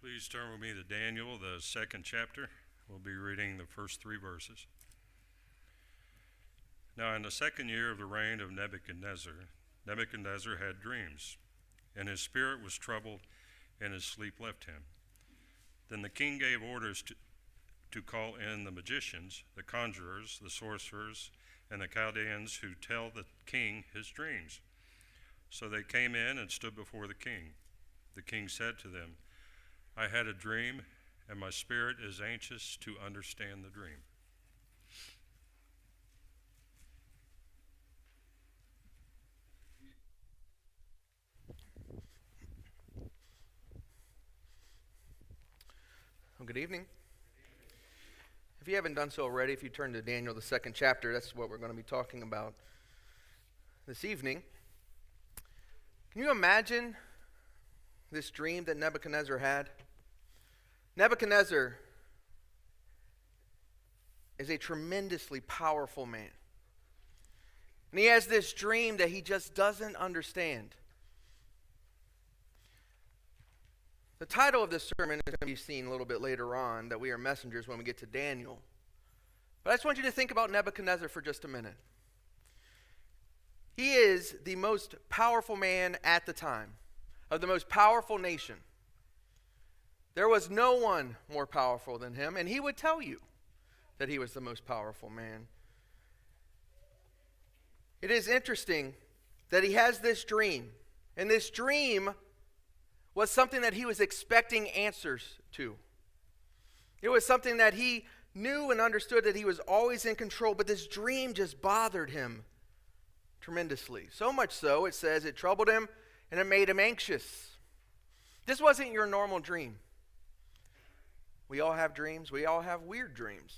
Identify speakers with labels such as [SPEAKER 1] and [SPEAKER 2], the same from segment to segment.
[SPEAKER 1] Please turn with me to Daniel, the second chapter. We'll be reading the first 3 verses. Now, in the second year of the reign of Nebuchadnezzar, Nebuchadnezzar had dreams, and his spirit was troubled, and his sleep left him. Then the king gave orders to call in the magicians, the conjurers, the sorcerers, and the Chaldeans who tell the king his dreams. So they came in and stood before the king. The king said to them, I had a dream, and my spirit is anxious to understand the dream.
[SPEAKER 2] Well, good evening. If you haven't done so already, if you turn to Daniel, the second chapter, that's what we're going to be talking about this evening. Can you imagine this dream that Nebuchadnezzar had? Nebuchadnezzar is a tremendously powerful man. And he has this dream that he just doesn't understand. The title of this sermon is going to be seen a little bit later on, that we are messengers when we get to Daniel. But I just want you to think about Nebuchadnezzar for just a minute. He is the most powerful man at the time, of the most powerful nation. There was no one more powerful than him, and he would tell you that he was the most powerful man. It is interesting that he has this dream, and this dream was something that he was expecting answers to. It was something that he knew and understood that he was always in control, but this dream just bothered him tremendously. So much so, it says it troubled him and it made him anxious. This wasn't your normal dream. We all have dreams. We all have weird dreams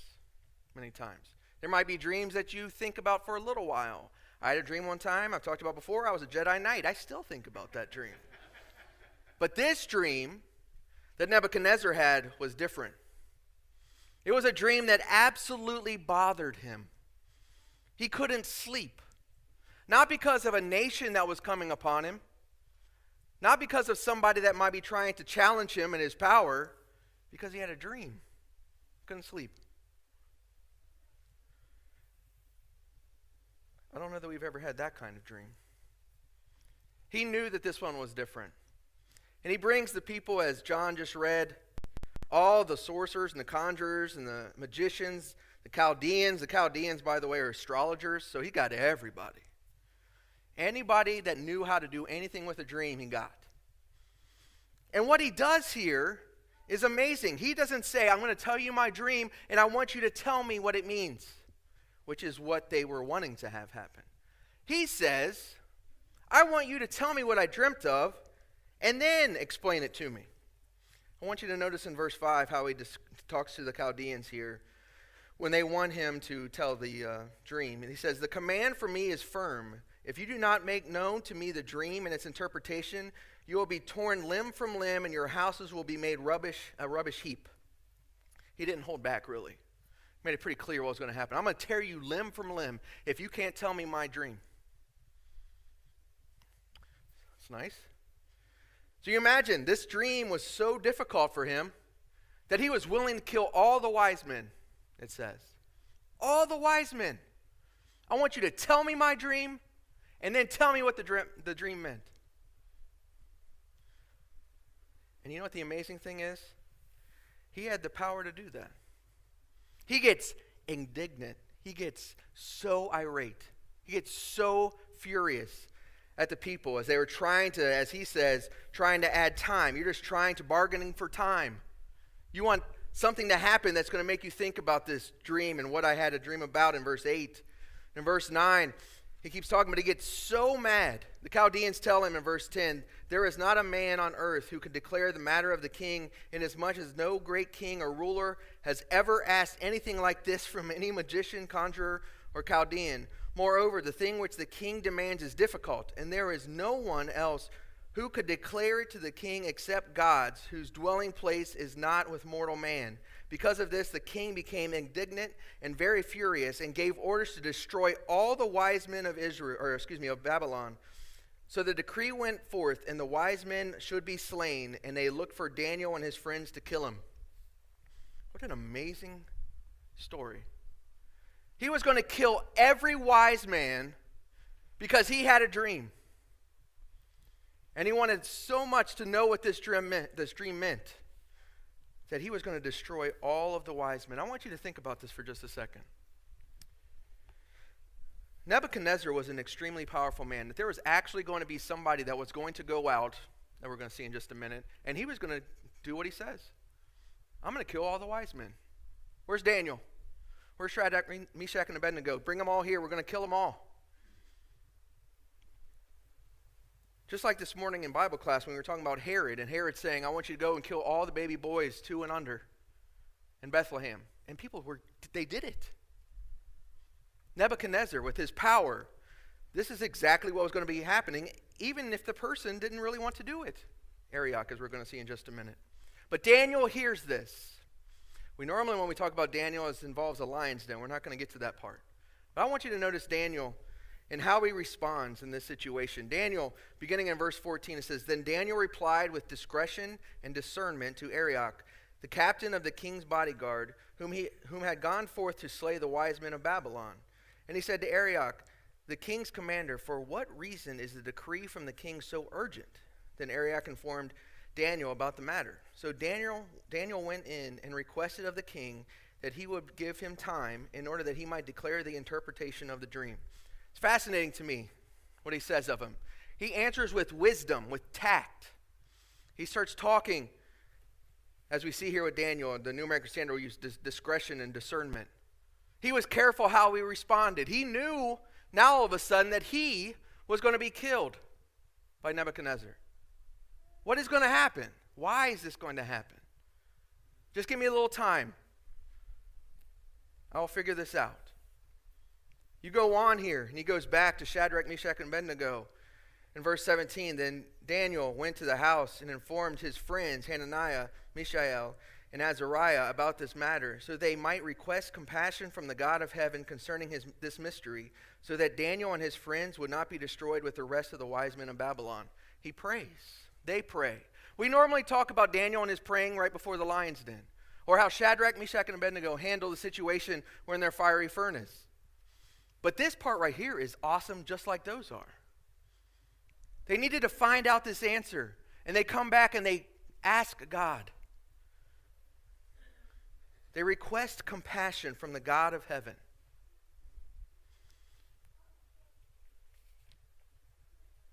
[SPEAKER 2] many times. There might be dreams that you think about for a little while. I had a dream one time, I've talked about before, I was a Jedi Knight. I still think about that dream. But this dream that Nebuchadnezzar had was different. It was a dream that absolutely bothered him. He couldn't sleep. Not because of a nation that was coming upon him. Not because of somebody that might be trying to challenge him in his power. Because he had a dream. Couldn't sleep. I don't know that we've ever had that kind of dream. He knew that this one was different. And he brings the people, as John just read, all the sorcerers and the conjurers and the magicians, the Chaldeans. The Chaldeans, by the way, are astrologers, so he got everybody. Anybody that knew how to do anything with a dream, he got. And what he does here is amazing. He doesn't say, I'm going to tell you my dream, and I want you to tell me what it means, which is what they were wanting to have happen. He says, I want you to tell me what I dreamt of, and then explain it to me. I want you to notice in verse 5 how he talks to the Chaldeans here when they want him to tell the dream. And he says, the command for me is firm. If you do not make known to me the dream and its interpretation, you will be torn limb from limb, and your houses will be made a rubbish heap. He didn't hold back, really. He made it pretty clear what was going to happen. I'm going to tear you limb from limb if you can't tell me my dream. It's nice. So you imagine, this dream was so difficult for him that he was willing to kill all the wise men, it says. All the wise men. I want you to tell me my dream, and then tell me what the dream meant. And you know what the amazing thing is? He had the power to do that. He gets indignant. He gets so irate. He gets so furious at the people as they were trying to, as he says, trying to add time. You're just trying to bargaining for time. You want something to happen that's going to make you think about this dream and what I had a dream about in verse 8. In verse 9, he keeps talking, but he gets so mad. The Chaldeans tell him in verse 10, there is not a man on earth who could declare the matter of the king, inasmuch as no great king or ruler has ever asked anything like this from any magician, conjurer, or Chaldean. Moreover, the thing which the king demands is difficult, and there is no one else who could declare it to the king except God's, whose dwelling place is not with mortal man. Because of this, the king became indignant and very furious, and gave orders to destroy all the wise men of Babylon. So the decree went forth, and the wise men should be slain, and they looked for Daniel and his friends to kill him. What an amazing story. He was going to kill every wise man because he had a dream. And he wanted so much to know what this dream meant that he was going to destroy all of the wise men. I want you to think about this for just a second. Nebuchadnezzar was an extremely powerful man. That there was actually going to be somebody that was going to go out, that we're going to see in just a minute, and he was going to do what he says. I'm going to kill all the wise men. Where's Daniel? Where's Shadrach, Meshach, and Abednego? Bring them all here. We're going to kill them all. Just like this morning in Bible class when we were talking about Herod, and Herod saying, I want you to go and kill all the baby boys 2 and under in Bethlehem. And they did it. Nebuchadnezzar, with his power, this is exactly what was going to be happening, even if the person didn't really want to do it. Arioch, as we're going to see in just a minute. But Daniel hears this. We normally, when we talk about Daniel, it involves a lion's den. We're not going to get to that part. But I want you to notice Daniel and how he responds in this situation. Daniel, beginning in verse 14, it says, Then Daniel replied with discretion and discernment to Arioch, the captain of the king's bodyguard, whom had gone forth to slay the wise men of Babylon. And he said to Arioch, the king's commander, For what reason is the decree from the king so urgent? Then Arioch informed Daniel about the matter. So Daniel went in and requested of the king that he would give him time in order that he might declare the interpretation of the dream. It's fascinating to me what he says of him. He answers with wisdom, with tact. He starts talking, as we see here with Daniel, the New American Standard will use discretion and discernment. He was careful how he responded. He knew now all of a sudden that he was going to be killed by Nebuchadnezzar. What is going to happen? Why is this going to happen? Just give me a little time. I'll figure this out. You go on here, and he goes back to Shadrach, Meshach, and Abednego. In verse 17, then Daniel went to the house and informed his friends, Hananiah, Mishael, and Azariah, about this matter, so they might request compassion from the God of heaven concerning this mystery, so that Daniel and his friends would not be destroyed with the rest of the wise men of Babylon. He prays. They pray. We normally talk about Daniel and his praying right before the lion's den, or how Shadrach, Meshach, and Abednego handle the situation when they're fiery furnace. But this part right here is awesome, just like those are. They needed to find out this answer, and they come back and they ask God. They request compassion from the God of heaven.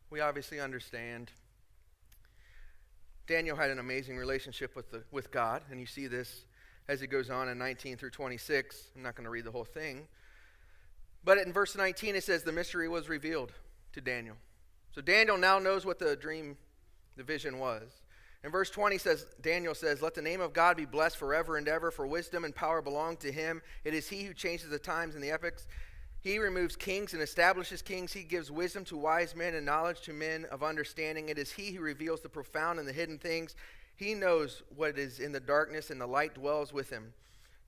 [SPEAKER 2] We obviously understand Daniel had an amazing relationship with God, and you see this as it goes on in 19 through 26. I'm not going to read the whole thing. But in verse 19 it says the mystery was revealed to Daniel. So Daniel now knows what the vision was. In verse 20 says, Daniel says, Let the name of God be blessed forever and ever, for wisdom and power belong to him. It is he who changes the times and the epochs. He removes kings and establishes kings. He gives wisdom to wise men and knowledge to men of understanding. It is he who reveals the profound and the hidden things. He knows what is in the darkness, and the light dwells with him.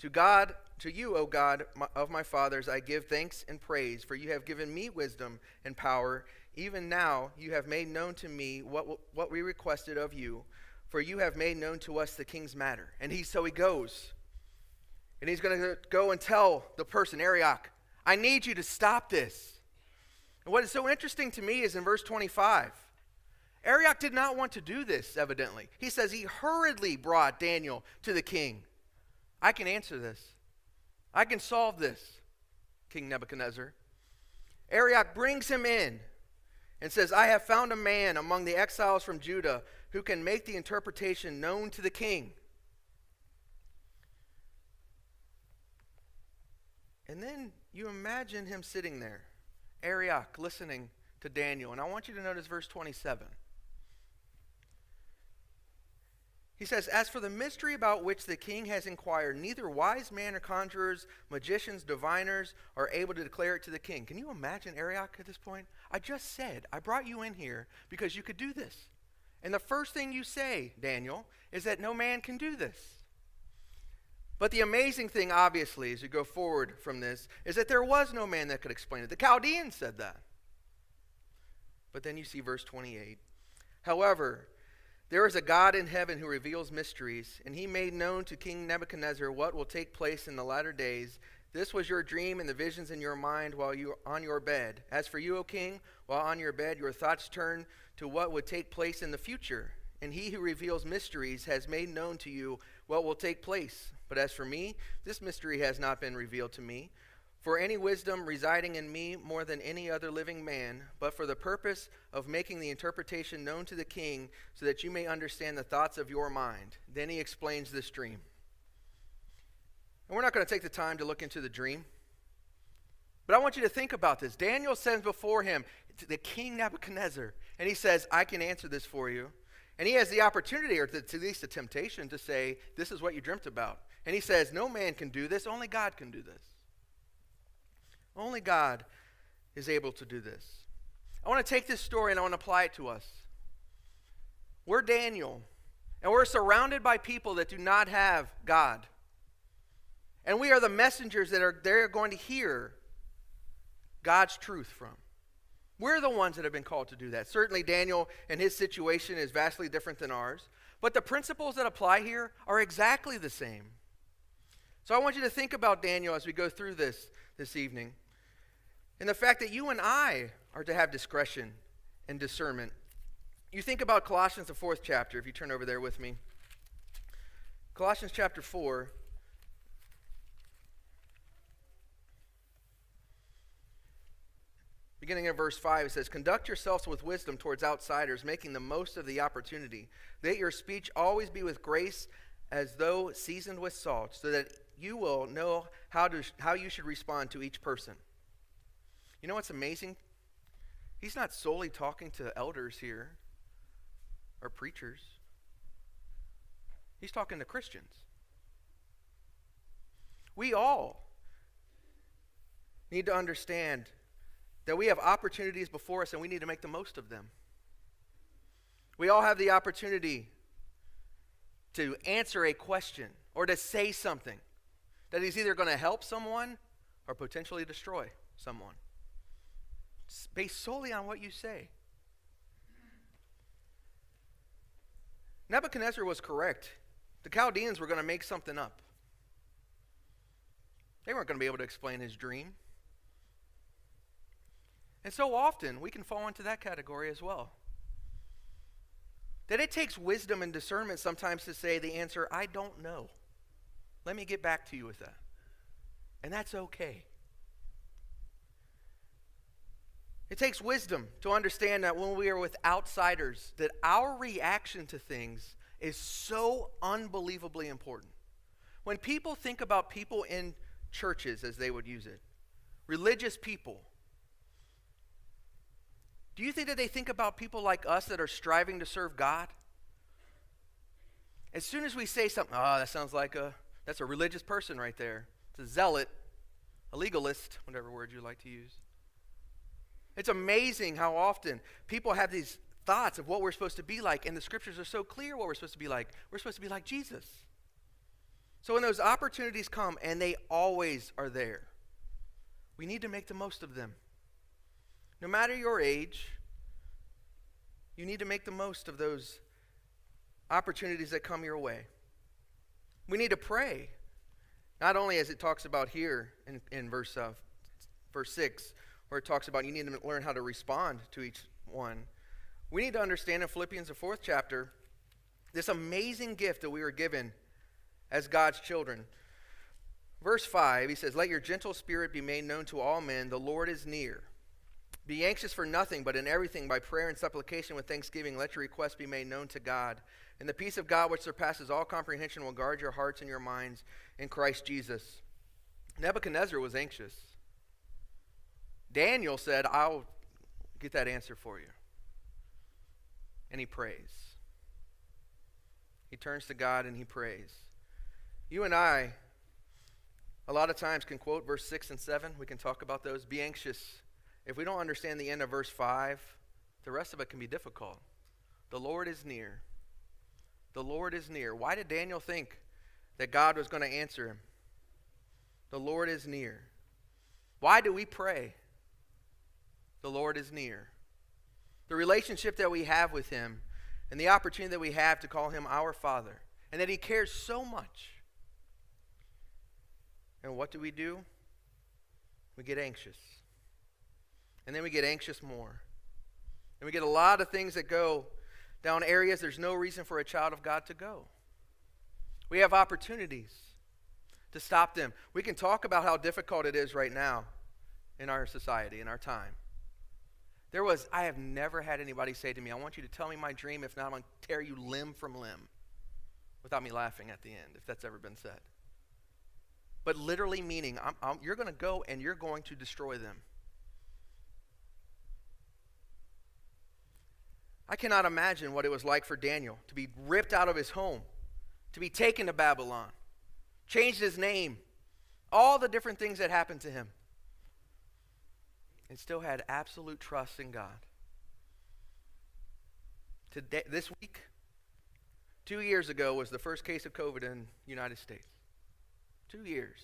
[SPEAKER 2] To you, O God of my fathers, I give thanks and praise, for you have given me wisdom and power. Even now you have made known to me what we requested of you, for you have made known to us the king's matter. And so he goes, and he's going to go and tell the person, Arioch, I need you to stop this. And what is so interesting to me is in verse 25, Arioch did not want to do this, evidently. He says he hurriedly brought Daniel to the king. I can answer this. I can solve this, King Nebuchadnezzar. Arioch brings him in and says, I have found a man among the exiles from Judah who can make the interpretation known to the king. And then you imagine him sitting there, Arioch, listening to Daniel. And I want you to notice verse 27. He says, As for the mystery about which the king has inquired, neither wise men or conjurers, magicians, diviners are able to declare it to the king. Can you imagine Arioch at this point? I just said, I brought you in here because you could do this. And the first thing you say, Daniel, is that no man can do this. But the amazing thing, obviously, as you go forward from this, is that there was no man that could explain it. The Chaldeans said that. But then you see verse 28. However, there is a God in heaven who reveals mysteries, and he made known to King Nebuchadnezzar what will take place in the latter days. This was your dream and the visions in your mind while you were on your bed. As for you, O king, while on your bed, your thoughts turn to what would take place in the future. And he who reveals mysteries has made known to you what will take place. But as for me, this mystery has not been revealed to me, for any wisdom residing in me more than any other living man, but for the purpose of making the interpretation known to the king, so that you may understand the thoughts of your mind. Then he explains this dream. And we're not going to take the time to look into the dream, but I want you to think about this. Daniel sends before him the king Nebuchadnezzar, and he says, I can answer this for you. And he has the opportunity, or at least the temptation, to say, this is what you dreamt about. And he says, no man can do this, only God can do this. Only God is able to do this. I want to take this story and I want to apply it to us. We're Daniel, and we're surrounded by people that do not have God. And we are the messengers that they're going to hear God's truth from. We're the ones that have been called to do that. Certainly Daniel and his situation is vastly different than ours, but the principles that apply here are exactly the same. So I want you to think about Daniel as we go through this evening, and the fact that you and I are to have discretion and discernment. You think about Colossians, the 4th chapter, if you turn over there with me. Colossians chapter 4. Beginning in verse 5, it says, conduct yourselves with wisdom towards outsiders, making the most of the opportunity. Let your speech always be with grace, as though seasoned with salt, so that you will know how you should respond to each person. You know what's amazing? He's not solely talking to elders here or preachers. He's talking to Christians. We all need to understand that we have opportunities before us and we need to make the most of them. We all have the opportunity to answer a question or to say something that is either going to help someone or potentially destroy someone. It's based solely on what you say. Nebuchadnezzar was correct. The Chaldeans were going to make something up. They weren't going to be able to explain his dream. And so often, we can fall into that category as well. That it takes wisdom and discernment sometimes to say the answer, I don't know. Let me get back to you with that. And that's okay. It takes wisdom to understand that when we are with outsiders, that our reaction to things is so unbelievably important. When people think about people in churches, as they would use it, religious people, do you think that they think about people like us that are striving to serve God? As soon as we say something, that sounds like that's a religious person right there. It's a zealot, a legalist, whatever word you like to use. It's amazing how often people have these thoughts of what we're supposed to be like, and the scriptures are so clear what we're supposed to be like. We're supposed to be like Jesus. So when those opportunities come, and they always are there, we need to make the most of them. No matter your age, you need to make the most of those opportunities that come your way. We need to pray, not only as it talks about here in verse 6, where it talks about you need to learn how to respond to each one. We need to understand in Philippians, the 4th chapter, this amazing gift that we were given as God's children. Verse 5, he says, let your gentle spirit be made known to all men. The Lord is near. Be anxious for nothing, but in everything by prayer and supplication with thanksgiving, let your requests be made known to God. And the peace of God, which surpasses all comprehension, will guard your hearts and your minds in Christ Jesus. Nebuchadnezzar was anxious. Daniel said, I'll get that answer for you. And he prays. He turns to God and he prays. You and I, a lot of times, can quote verse 6 and 7. We can talk about those. Be anxious. If we don't understand the end of verse 5, the rest of it can be difficult. The Lord is near. The Lord is near. Why did Daniel think that God was going to answer him? The Lord is near. Why do we pray? The Lord is near. the relationship that we have with him, and the opportunity that we have to call him our Father, and that he cares so much. And what do? We get anxious. And then we get anxious more. And we get a lot of things that go down areas there's no reason for a child of God to go. We have opportunities to stop them. We can talk about how difficult it is right now in our society, in our time. I have never had anybody say to me, I want you to tell me my dream. If not, I'm going to tear you limb from limb, without me laughing at the end, if that's ever been said. But literally meaning, you're going to go and you're going to destroy them. I cannot imagine what it was like for Daniel to be ripped out of his home, to be taken to Babylon, changed his name, all the different things that happened to him, and still had absolute trust in God. Today, this week, 2 years ago, was the first case of COVID in the United States. 2 years.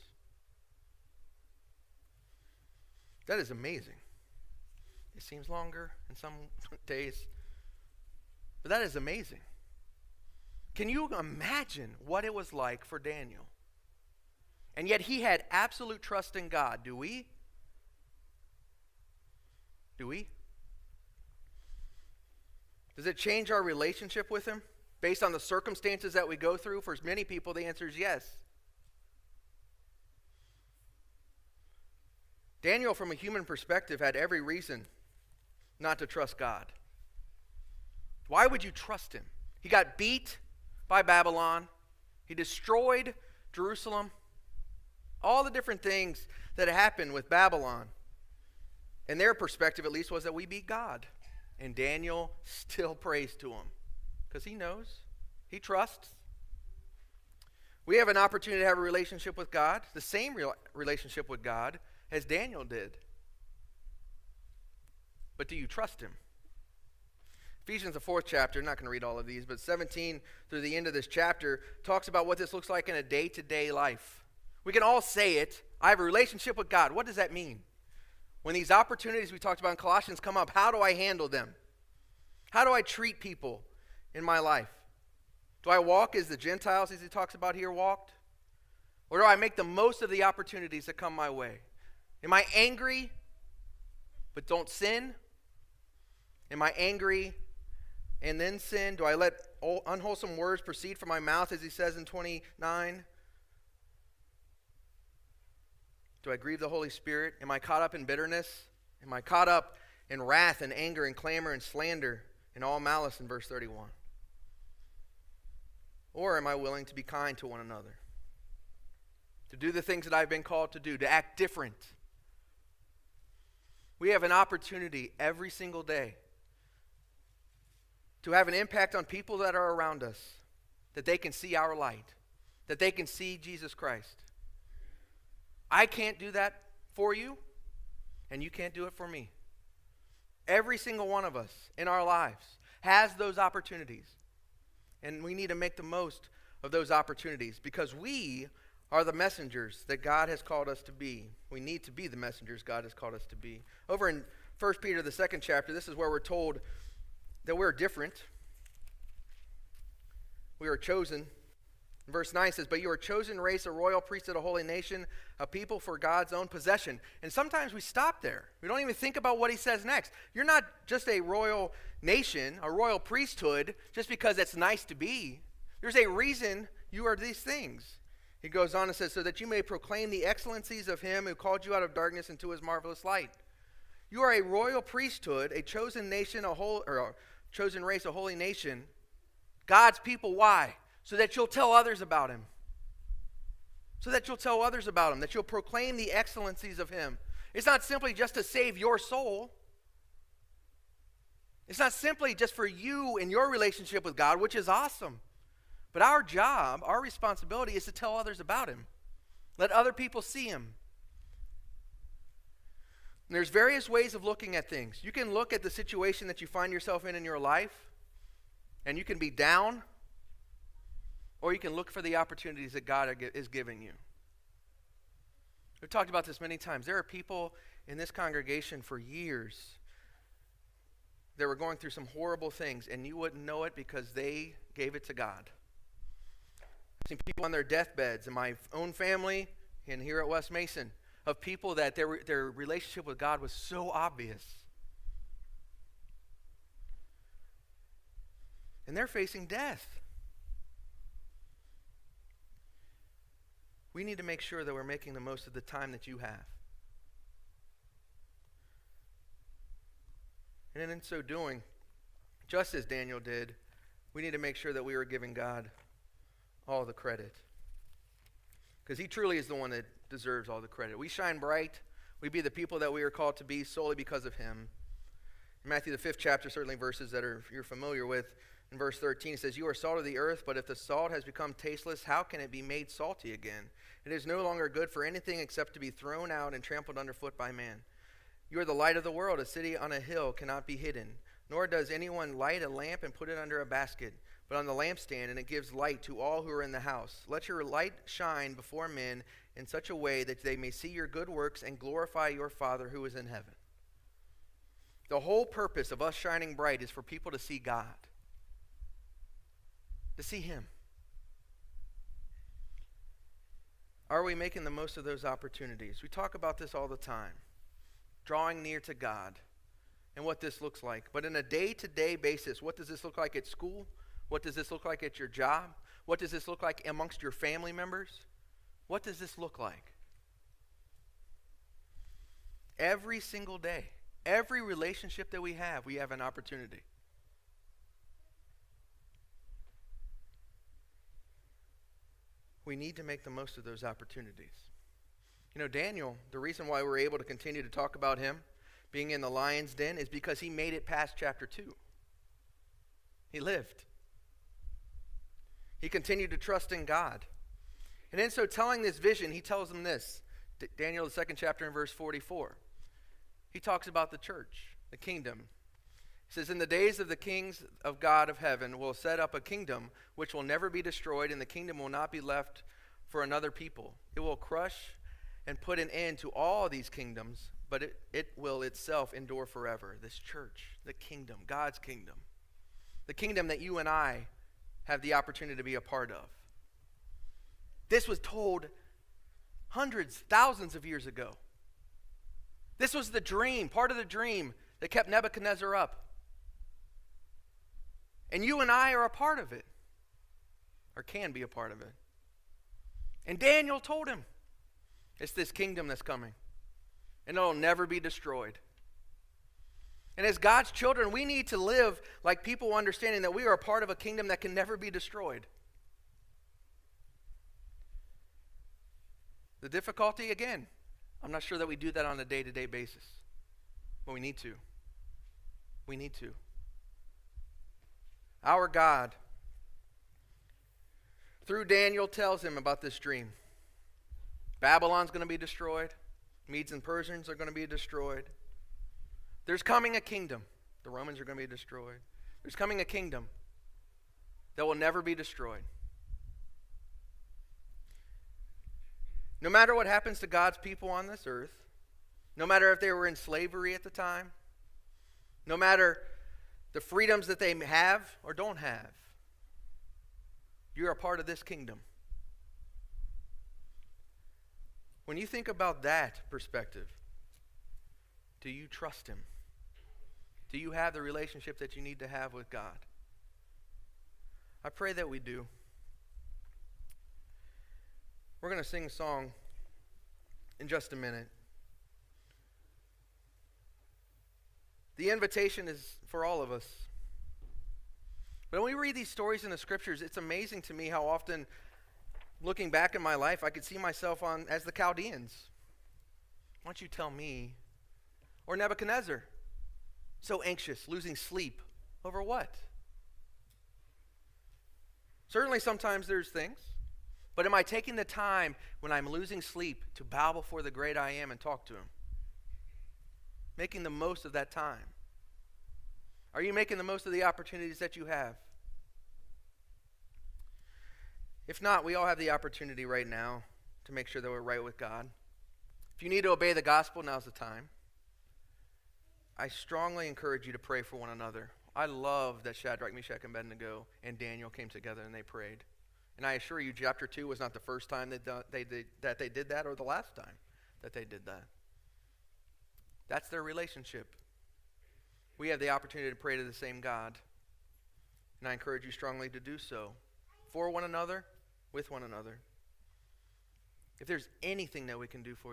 [SPEAKER 2] That is amazing. It seems longer in some days, but that is amazing. Can you imagine what it was like for Daniel? And yet he had absolute trust in God. Do we? Do we? Does it change our relationship with him based on the circumstances that we go through? For many people, the answer is yes. Daniel, from a human perspective, had every reason not to trust God. Why would you trust him? He got beat by Babylon. He destroyed Jerusalem. All the different things that happened with Babylon, in their perspective at least, was that we beat God. And Daniel still prays to him because he knows. He trusts. We have an opportunity to have a relationship with God, the same relationship with God as Daniel did. But do you trust him? Ephesians, the 4th chapter, I'm not going to read all of these, but 17 through the end of this chapter talks about what this looks like in a day-to-day life. We can all say it. I have a relationship with God. What does that mean? When these opportunities we talked about in Colossians come up, how do I handle them? How do I treat people in my life? Do I walk as the Gentiles, as he talks about here, walked? Or do I make the most of the opportunities that come my way? Am I angry but don't sin? Am I angry and then sin? Do I let unwholesome words proceed from my mouth, as he says in 29? Do I grieve the Holy Spirit? Am I caught up in bitterness? Am I caught up in wrath and anger and clamor and slander and all malice in verse 31? Or am I willing to be kind to one another? To do the things that I've been called to do, to act different. We have an opportunity every single day to have an impact on people that are around us, that they can see our light, that they can see Jesus Christ. I can't do that for you, and you can't do it for me. Every single one of us in our lives has those opportunities, and we need to make the most of those opportunities because we are the messengers that God has called us to be. We need to be the messengers God has called us to be. Over in 1 Peter, the 2nd chapter, this is where we're told that we're different. We are chosen. Verse 9 says, but you are a chosen race, a royal priesthood, a holy nation, a people for God's own possession. And sometimes we stop there. We don't even think about what he says next. You're not just a royal nation, a royal priesthood, just because it's nice to be. There's a reason you are these things. He goes on and says, so that you may proclaim the excellencies of him who called you out of darkness into his marvelous light. You are a royal priesthood, a chosen nation, a chosen race, a holy nation. God's people, why? So that you'll tell others about him. So that you'll tell others about him, that you'll proclaim the excellencies of him. It's not simply just to save your soul. It's not simply just for you and your relationship with God, which is awesome. But our job, our responsibility is to tell others about him. Let other people see him. And there's various ways of looking at things. You can look at the situation that you find yourself in your life, and you can be down, or you can look for the opportunities that God is giving you. We've talked about this many times. There are people in this congregation for years they were going through some horrible things, and you wouldn't know it because they gave it to God. I've seen people on their deathbeds in my own family and here at West Mason of people that their relationship with God was so obvious. And they're facing death. We need to make sure that we're making the most of the time that you have. And in so doing, just as Daniel did, we need to make sure that we are giving God all the credit. Because he truly is the one that deserves all the credit. We shine bright. We be the people that we are called to be solely because of him. In Matthew, the 5th chapter, certainly verses that you're familiar with, in verse 13, it says, "You are salt of the earth, but if the salt has become tasteless, how can it be made salty again? It is no longer good for anything except to be thrown out and trampled underfoot by man. You are the light of the world. A city on a hill cannot be hidden. Nor does anyone light a lamp and put it under a basket, but on the lampstand, and it gives light to all who are in the house. Let your light shine before men in such a way that they may see your good works and glorify your Father who is in heaven." The whole purpose of us shining bright is for people to see God, to see him. Are we making the most of those opportunities? We talk about this all the time, drawing near to God and what this looks like. But in a day-to-day basis, what does this look like at school? What does this look like at your job? What does this look like amongst your family members? What does this look like? Every single day, every relationship that we have an opportunity. We need to make the most of those opportunities. You know, Daniel, the reason why we're able to continue to talk about him being in the lion's den is because he made it past chapter 2. He lived. He continued to trust in God. And in so telling this vision, he tells them this. Daniel, the 2nd chapter in verse 44. He talks about the church, the kingdom. He says, "In the days of the kings of God of heaven will set up a kingdom which will never be destroyed, and the kingdom will not be left for another people. It will crush and put an end to all these kingdoms, but it will itself endure forever." This church, the kingdom, God's kingdom. The kingdom that you and I have the opportunity to be a part of. This was told hundreds, thousands of years ago. This was the dream, part of the dream that kept Nebuchadnezzar up. And you and I are a part of it, or can be a part of it. And Daniel told him, it's this kingdom that's coming, and it'll never be destroyed. And as God's children, we need to live like people understanding that we are a part of a kingdom that can never be destroyed. The difficulty, again, I'm not sure that we do that on a day-to-day basis, but we need to. We need to. Our God, through Daniel, tells him about this dream. Babylon's going to be destroyed. Medes and Persians are going to be destroyed. There's coming a kingdom. The Romans are going to be destroyed. There's coming a kingdom that will never be destroyed. No matter what happens to God's people on this earth, no matter if they were in slavery at the time, no matter the freedoms that they have or don't have, you're a part of this kingdom. When you think about that perspective, do you trust him? Do you have the relationship that you need to have with God? I pray that we do. We're going to sing a song in just a minute. The invitation is for all of us. But when we read these stories in the scriptures, it's amazing to me how often, looking back in my life, I could see myself as the Chaldeans. Why don't you tell me? Or Nebuchadnezzar, so anxious, losing sleep over what? Certainly sometimes there's things. But am I taking the time when I'm losing sleep to bow before the great I am and talk to him? Making the most of that time. Are you making the most of the opportunities that you have? If not, we all have the opportunity right now to make sure that we're right with God. If you need to obey the gospel, now's the time. I strongly encourage you to pray for one another. I love that Shadrach, Meshach, and Abednego and Daniel came together and they prayed. And I assure you, chapter 2 was not the first time they did that or the last time that they did that. That's their relationship. We have the opportunity to pray to the same God. And I encourage you strongly to do so. For one another, with one another. If there's anything that we can do for you,